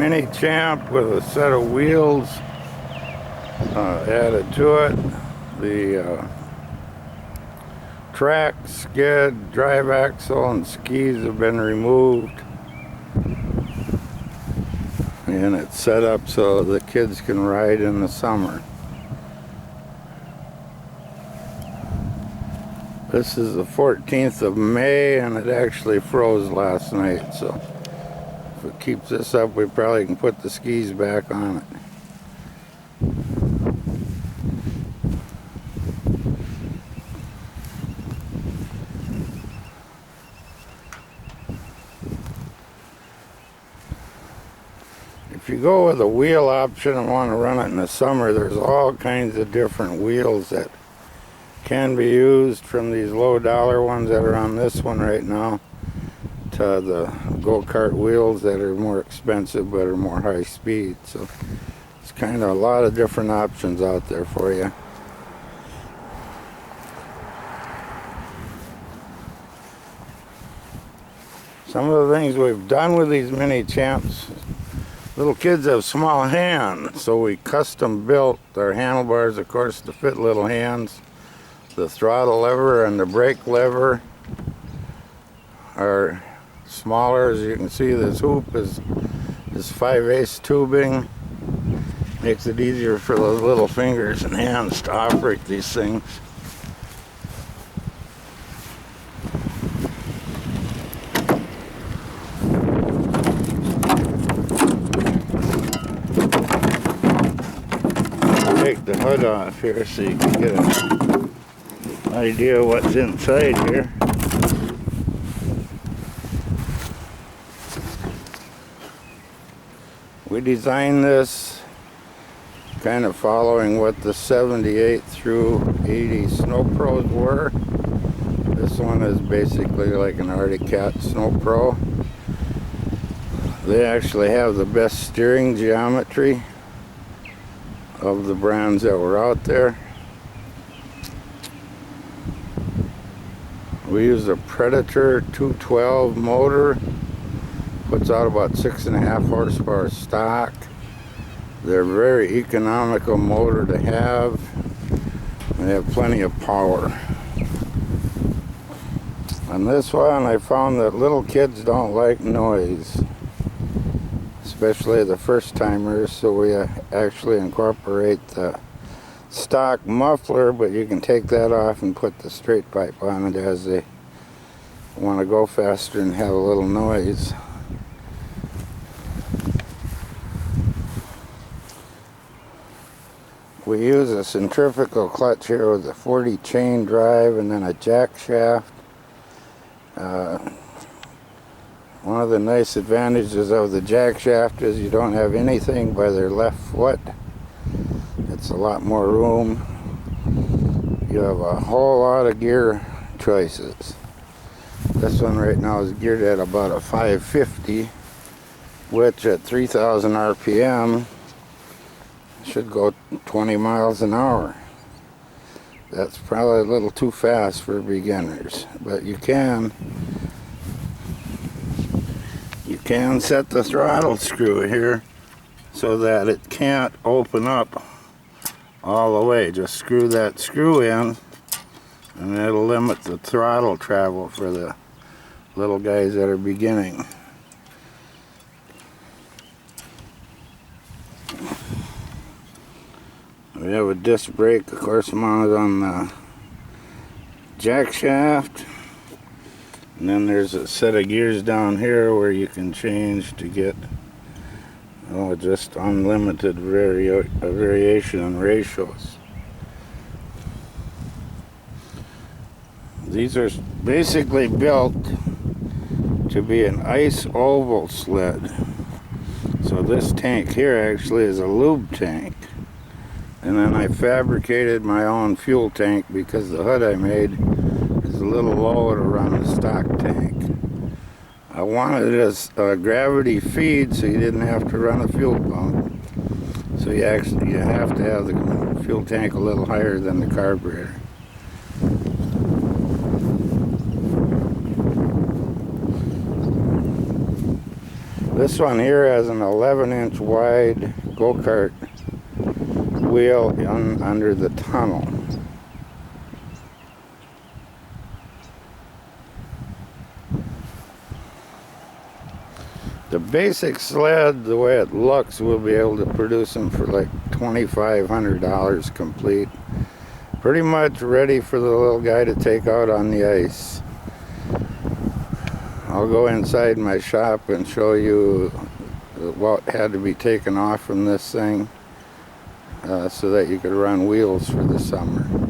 mini champ with a set of wheels added to it. The track, skid, drive axle, and skis have been removed, and it's set up so the kids can ride in the summer. This is the 14th of May, and it actually froze last night, so if it keeps this up, we probably can put the skis back on it. If you go with a wheel option and want to run it in the summer, there's all kinds of different wheels that can be used, from these low dollar ones that are on this one right now to the go-kart wheels that are more expensive but are more high speed. So it's kind of a lot of different options out there for you. Some of the things we've done with these mini champs, little kids have small hands, so we custom built our handlebars, of course, to fit little hands. The throttle lever and the brake lever are smaller. As you can see, this hoop is 5/8 tubing. Makes it easier for those little fingers and hands to operate these things. Take the hood off here so you can get an idea what's inside here. We designed this kind of following what the 78 through 80 Snow Pros were. This one is basically like an Arctic Cat Snow Pro. They actually have the best steering geometry of the brands that were out there. We use a Predator 212 motor, puts out about 6.5 horsepower stock. They're a very economical motor to have, and they have plenty of power. On this one, I found that little kids don't like noise, especially the first timers, so we actually incorporate the stock muffler, but you can take that off and put the straight pipe on it as they want to go faster and have a little noise. We use a centrifugal clutch here with a 40 chain drive and then a jack shaft. One of the nice advantages of the jack shaft is you don't have anything by their left foot. It's a lot more room. You have a whole lot of gear choices. This one right now is geared at about a 550, which at 3,000 RPM should go 20 miles an hour. That's probably a little too fast for beginners, but you can set the throttle screw here so that it can't open up all the way. Just screw that screw in and it'll limit the throttle travel for the little guys that are beginning. We have a disc brake, of course, mounted on the jack shaft. And then there's a set of gears down here where you can change to get just unlimited variation in ratios. These are basically built to be an ice oval sled. So this tank here actually is a lube tank. And then I fabricated my own fuel tank because the hood I made is a little low to run the stock tank. I wanted it as a gravity feed so you didn't have to run a fuel pump. So you have to have the fuel tank a little higher than the carburetor. This one here has an 11-inch wide go-kart wheel under the tunnel. The basic sled, the way it looks, we'll be able to produce them for like $2,500 complete. Pretty much ready for the little guy to take out on the ice. I'll go inside my shop and show you what had to be taken off from this thing so that you could run wheels for the summer.